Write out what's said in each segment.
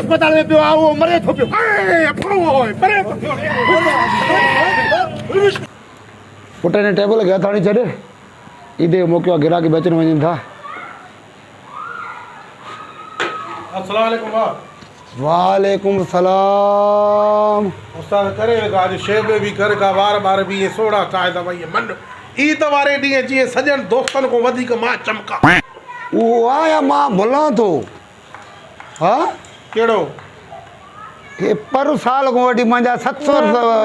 अस्पताल में पियो आहे उहो मरे थो पियो। पुट ने टेबल खे हथ हणी छॾ। ईदे मोकिलियो आहे गिराकी बचनि वञनि था। अस्सलाम वालेकुम। वालेकुम सलाम। उस्ताद करे आज शेबे भी करे का बार भी ये सोड़ा चाहे दवा ये मन ईद वारे ॾींहुं जीअं सॼनि दोस्तनि खां वधीक मां चमका। उहो आया मां भुलां थो। हा कहिड़ो? हे पर साल खां वठी मुंहिंजा 700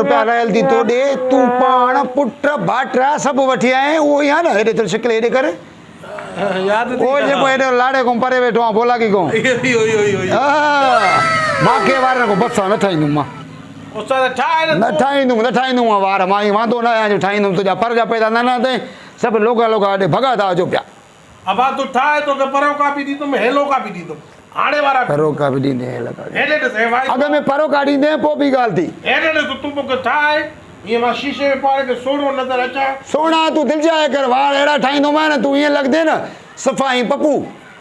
रुपया रहियल थी तो ॾे। तूं पाण पुट भाइटा सभु वठी आए उहो ई आहे न। हेॾे तुर शिकिल हेॾे करे याद ओ जेको हेॾे लाड़े खां परे वेठो आहे बोला की खां मांखे वारनि खां बसा न ठाहींदुमि मां। उस्ताद ठाहे न ठाहींदुमि वार मां ई वांदो न आहियां जो ठाहींदुमि। तुंहिंजा पर जा पैदा न अथई सभु लोगा हेॾे भॻा था अचो पिया। अबा तू ठाहे तो परो का भी दी तुम हेलो का भी दी तुम आने वाला परो का भी ॾींदे हेडे से भाई अॻ में परो का ॾींदे पोइ ॿी ॻाल्हि थी। हेडे तो तू मूंखे ठाहे ये मां शीशे में पाण के सोनो नज़र अचा। सोना तूं दिलजाए कर वार अहिड़ा ठाहींदोमांइ न तूं ईअं लॻंदे न सफ़ाई पप्पू।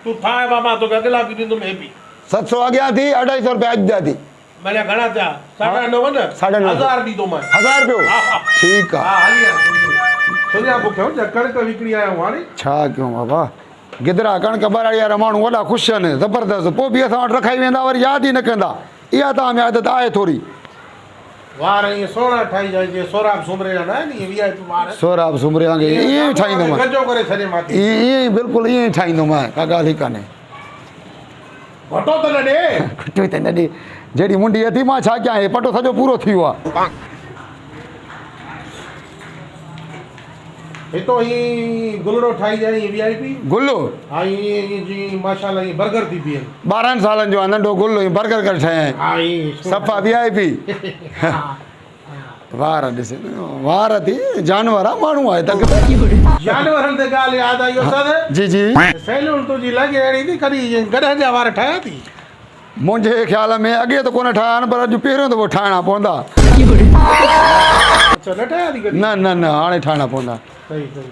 तू ठाहे बाबा तो अगला भी दी तुम हे भी 700 अॻियां थी 250 रुपया अॼु जा थी। मैंने घणा थिया 9.5 न 9.5 1000 दी तो मैं 1000 रुपयो ठीकु आहे। हां हली सुनिया बुखे हो कणक विकड़ी आया हूं हाणे छा कयूं बाबा गिदरा कणक बराड़ी वारा माण्हू वॾा ख़ुशि आहिनि ज़बरदस्त। पोइ बि असां वटि रखाई वेंदा वरी यादि ई न कंदा। इहा तव्हां में आदत आहे थोरी। वार ये सोना ठाई जाए जे सोराब सुमरे ना नी वीआईपी वार सोराब सुमरियांगे ईअं ई ठाहींदोमांइ। गजो करे छॾे माथी ईअं ई बिल्कुलु ईअं ई ठाहींदोमांइ का ॻाल्हि ई कान्हे। घटो त न ॾे घटो त न ॾे जहिड़ी मुंडी अथी मां छा कयां। हे पटो सॼो पूरो थी वियो आहे। हितो ही गुलड़ो ठाई जाए वीआईपी गुल्लो हां ये जी माशाल्लाह ये बर्गर थी पिए 12 सालनि जो आहे नंढो गुल्लो बर्गर करे ठाहियां हां सफ़ा वीआईपी। वार ॾिस वार थी जानवर आहे माण्हू आहे त जानवरनि ते ॻाल्हि यादि आई उस्ताद। जी जी सैलून तुंहिंजी लॻे अहिड़ी थी कॾहिं गॾनि जा वार ठाहिया थी? मुंहिंजे ख़्याल में अॻे त कोन ठाहिया आहिनि पर अॼु पहिरियों दफ़ो ठाहिणा पवंदा। अच्छा न ठाहिया थी कॾहिं? न हाणे ठाहिणा पवंदा। सही सही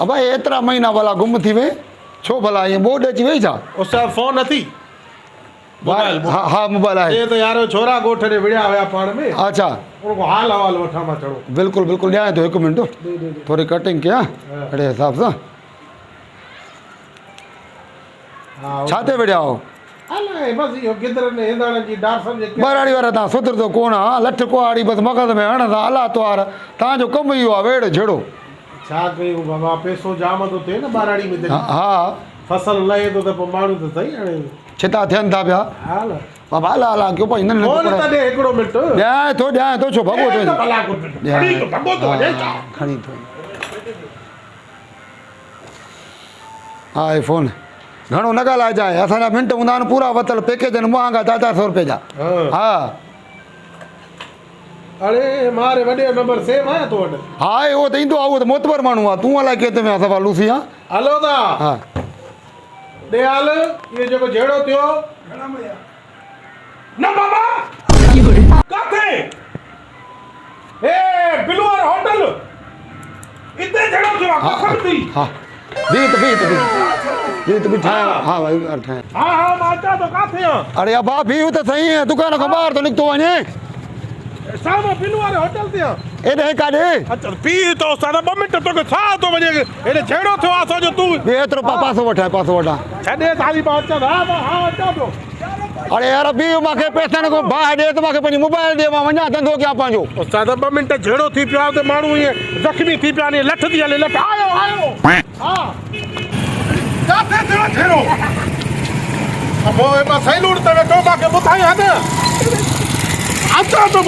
अब एतिरा महीना भला गुम थी वई छो भला ईअं बोर्ड अची वई छा? उस्ताद फोन अथी मोबाइल हा मोबाइल आहे। ये तो यार छोरा गोठ रे विड़िया हुया पाण में। अच्छा उनको हाल हवाल वठा मां चढ़ो। बिल्कुलु ॾियां थो 1 मिंट थोरी कटिंग कयां अहिड़े हिसाब सां। छा ते विड़िया हो? अलाए बस इहो गिदर ने हिंदण जी डार समझे बराड़ी वारा तव्हां सुधरंदो कोन आहे लठ कुआड़ी बसि मगज़ में हणंदा अला त्वार तव्हांजो कमु इहो आहे वेड़ छेड़ो। छा कयूं बाबा पैसो जाम थो थिए न बाराड़ी में। हा फसल लहे थो त पोइ माण्हू त सही हाणे छिता थियनि था पिया। हाल बाबा अला कयो भाई न फोन त ॾे हिकिड़ो मिंट ॾियां थो छो भॻो थो खणी थो। हा हे फोन घणो न ॻाल्हाइजांइ असांजा मिंट हूंदा आहिनि पूरा वतल पैकेज आहिनि महांगा 400 रुपए जा। हा अरे मारे वॾे नंबर सेव आहे तो वटि? हा उहो त ईंदो आहे उहो त मोतबर माण्हू आहे तूं अलाए केत में सफ़ा लूसी आहे। हलो ता हा ॾे हाल इहो जेको जहिड़ो थियो न बाबा काथे ए बिलवार होटल इते जहिड़ो थियो कसम थी। हा बीत ठाहियां। हा भाई ठाहियां। हा मां अचां थो काथे आहे? अरे अबा बीह त सही आहे दुकान खां ॿाहिरि थो निकितो वञे। साम्हूं बिलवार होटल ते आहे। एॾे काॾे अच्छा पी तो साढा 2 मिंट तोखे छा थो वञे एॾे जहिड़ो थियो आहे असांजो तूं एतिरो पासो वठां छॾे थाली मां अचां हा अचां थो। अरे यार बीह मूंखे पैसनि खां बाहि ॾे त मूंखे पंहिंजी मोबाइल ॾे मां वञा धंधो कयां पंहिंजो। उस्ताद 2 मिंट जहिड़ो थी पियो आहे त माण्हू ईअं ज़ख़्मी थी पिया आहिनि लठ थी हले लठ आयो हा काथे थियो छेड़ो अब मां सैलून ते वेठो मूंखे ॿुधाई हा न अचां थो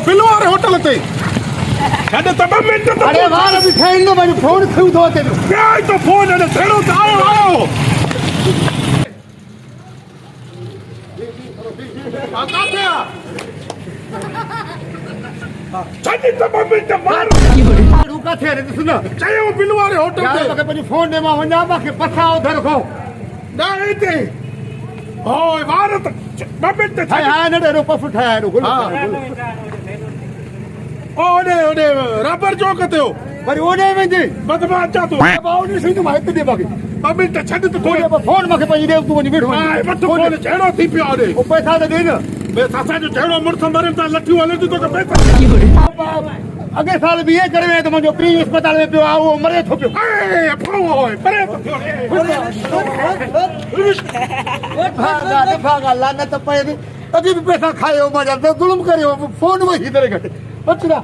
बिलवार होटल ते छॾ त 2 मिंट अरे वार बि ठहिंदो भाई फोन खयूं थो अचे क्या तो फोन है छेड़ो त आयो काथे आहे छॾ त 2 मिंट मार तूं काथे आहे ॾिस न चयो बिलवार होटल यार ते मूंखे पंहिंजी फोन ॾे मां वञा मूंखे पसा उधर खां न हिते ओए वार त 2 मिंट हा न ॾेरो पफ ठाहिया ओॾे रबर चौक ते हो वरी ओॾे वेंदी बस मां अचां थो ओॾे सही मां हिते ॾे बाक़ी ॿ मिंट छॾ त थोरी फोन मूंखे पंहिंजी ॾे तूं वञी वेठो हाय वठ फोन जहिड़ो थी पियो आहे ओ पैसा त ॾे न बे असांजो जहिड़ो मुड़ुस मरे त लठियूं हले थी तोखे पैसा अॻे साल बि इहे करे वियो त मुंहिंजो पीउ अस्पताल में पियो आहे उहो मरे थो पियो ऐ पोइ परे थो थियो लानत पए थी अॼु बि पैसा खायो मुंहिंजा त ज़ुल्म करियो फोन में ही करे घटि अचरा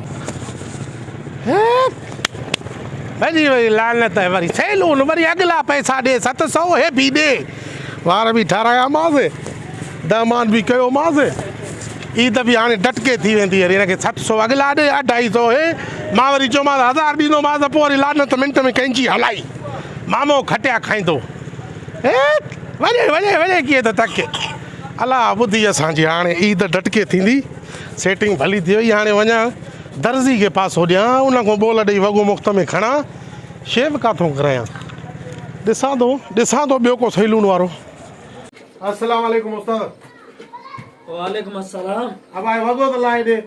भॼी वई लानत आहे वरी सैलून वरी अॻिला पैसा ॾे 700 हे बि ॾे वार बि ठारायामांसि दमान बि कयोमांसि ईद बि हाणे डटके थी वेंदी वरी हिनखे 700 अॻिला ॾे 250 हे मां वरी चयोमांसि 1000 ॾींदोमांसि पोइ वरी लानत मिंट में कैंची हलाई मामो खटिया खाईंदो हे वञे वञे वञे कीअं त तके अलाह ॿुधी असांजी हाणे ईद डटके थींदी सेटिंग भली थी वई हाणे वञा दर्ज़ी खे पासो ॾियां उन खां बोल ॾेई वॻो मुफ़्त में खणा शेव काथों करायां ॾिसां थो ॿियो को सैलून वारो अस्सलाम वालेकुम उस्ताद वालेकुम अस्सलाम अब आए वॻो त लाए ॾे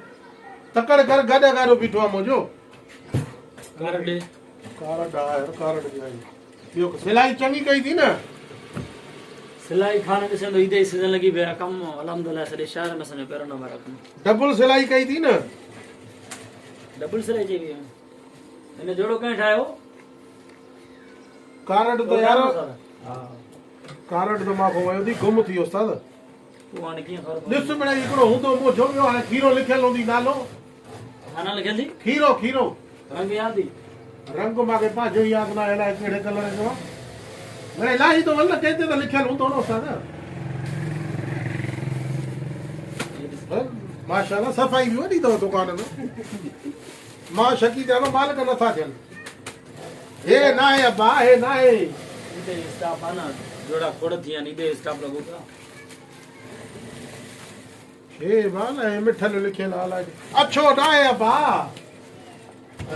तकड़ कर गॾ गाॾो बीठो आहे मुंहिंजो कार्ड ॾे कार्ड ॿियो सिलाई चङी कई थी न सिलाई खाने ॾिसंदो ईद जी सीज़न लॻी पिया कम अलहमदुलिल्लाह सॼे शहर में असांजो पहिरों नंबर आहे डबल सिलाई कई थी न डबल सिलाई चई हिन जोड़ो कंहिं ठाहियो कार्ड त यार हा कार्ड त मां वियो थी गुम थी वियो उस्ताद तूं हाणे कीअं ख़बर ॾिस मिड़ई हिकिड़ो हूंदो मोजो ॿियो हाणे खीरो लिखियल हूंदी नालो खाना लिखियल थी खीरो रंग यादि रंग मूंखे पंहिंजो यादि न आहे अलाए कहिड़े कलर जो आहे मिड़ई इलाही तो वञ कंहिं ते त लिखियल हूंदो न उस्ताद माशाल्लाह सफ़ाई बि वॾी अथव दुकान में मां शकी जानो मालिक नथा थियनि हे न आहे अब्बा हे न आहे ईद जी स्टाफ आहे न जोड़ा खोड़ थी विया आहिनि ईद जी स्टाफ लॻो पिया हे बाल है मिठल लिखियल अलाए अच्छो न आहे अब्बा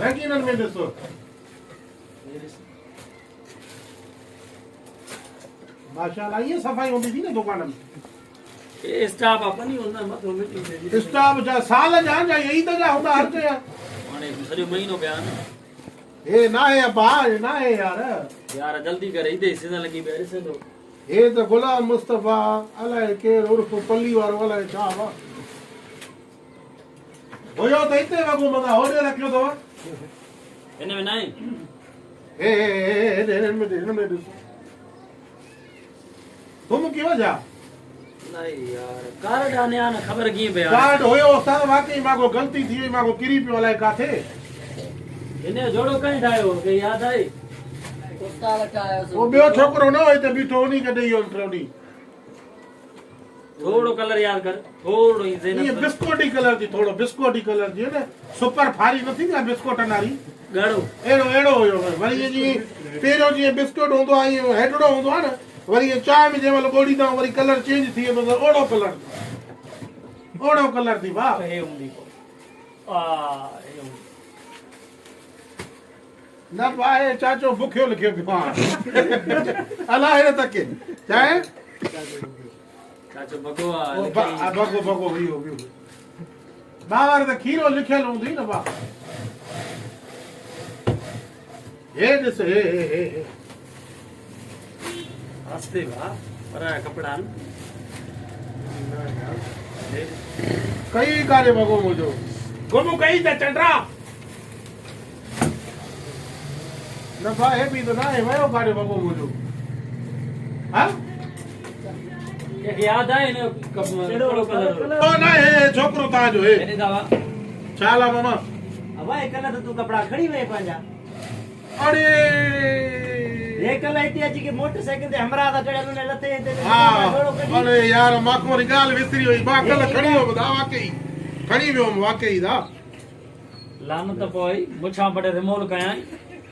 रंगीननि में ॾिसो माशाल्लाह ये सफ़ाई हूंदी थी न दुकान में ये स्टाफ आहे पनी हुन मथो मिटी स्टाफ जा साल जा ईद जा हूंदा हर जा हाणे सॼो महीनो पिया आहिनि हे न आहे अब्बा हे न आहे यार यार जल्दी करे ईद जी सीज़न लॻी पिया ॾिसंदो हे त गुलाम मुस्तफ़ा अलाए केरु उर्फ पल्ली वारो अलाए छा हुआ हुयो त हिते वॻो मथां होॾे रखियो अथव हिन में न आहे हिन में ॾिसो तुम की वजह नहीं यार कार्ड आने आना खबर कीअं पिया कार्ड हुयो उस्ताद वाकई मां गलती थी वई मां किरी पियो अलाए काथे हिन जो जोड़ो कंहिं ठाहियो के यादि आहे वो ॿियो छोकिरो न हुई त बीठो उन्ही खे ॾेई वियो ट्रोनी थोड़ो कलर याद कर थोड़ो ही ये ज़ेनत बिस्कोटी कलर जी थोड़ो बिस्कोटी कलर जी न सुपर फारी न थींदी आहे बिस्कोटनि वारी गाढ़ो अहिड़ो हुयो वरी जीअं पहिरियों जीअं बिस्कुट हूंदो आहे ईअं हेॾड़ो हूंदो आहे न वरी चांहि में जंहिं महिल ॻोड़ींदा वरी कलर चेंज थी वेंदो त ओड़ो कलर थी वाह हे हूंदी हे हूंदी न पाए चाचो बुखियो लिखियो पियो आहे अलाए हेॾे तके चाहे चाचो भॻो भॻो वियो ॿार त खीरो लिखियल हूंदी न बा हे ॾिस हे हस्ते भा पर कपड़ा कई कारे भॻो मुंहिंजो गुम कई त चंडा न भा हे बि त न आहे वियो कारे भॻो मुंहिंजो हा याद आहे न थोड़ो कलर ओ न हे छोकिरो तव्हांजो हे मेरे दावा छा हाल आहे मामा अब ये कल तो तू कपड़ा खड़ी वे पंजा अरे ये कल इति अची के मोटरसाइकिल ते हमरा दा चढ़ल ने लते ते हा अरे यार माखो री ॻाल्हि विसरी वई बा कल खणी वियो दा वाकई खणी वियो वाकई दा लानत पोई मुछा पड़े रिमोल कया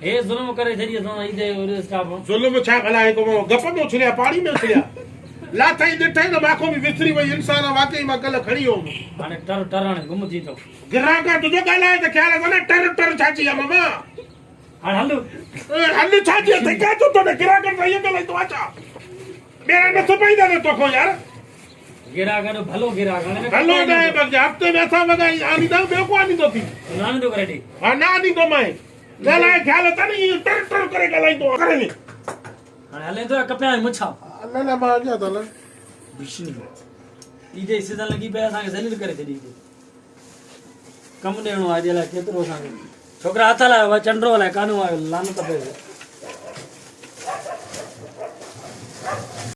हे जुल्म करे छड़ी असां ईदे और स्टाफ जुल्म छा भला है को गप में उछलिया पानी में उछलिया लाथई ॾिठई न माखो बि विसरी वई इंसान वाकई मां कल खणी वियो हाणे टर टरण गुम थी तो गिराका तुझो ॻाल्हाए त ख्याल आहे न टर टर छाची आहे मामा हाणे हल हल छाची आहे क्या तू तो गिराका सही तो तो अच्छा मेरा न सपाईदा न तो को यार गिराक भलो गिराक हलो न बग हफ्ते में असां वगाई आनी दा ॿियो को आनी तो थी नान तो करे हा ना आनी तो मैं ॻाल्हाए ख्याल त न टर टर करे ॻाल्हाईंदो करे नी हाणे हले तो कपिया मुछा न न मां अॻियां थो हलां विष्णु ईदे सीज़न लगी पे असांखे ज़लील करे छॾी कमु ॾियणो आहे जे लाइ केतिरो असांखे छोकिरा हथ हलायो चंडो हलाए कानू आयो लानत पए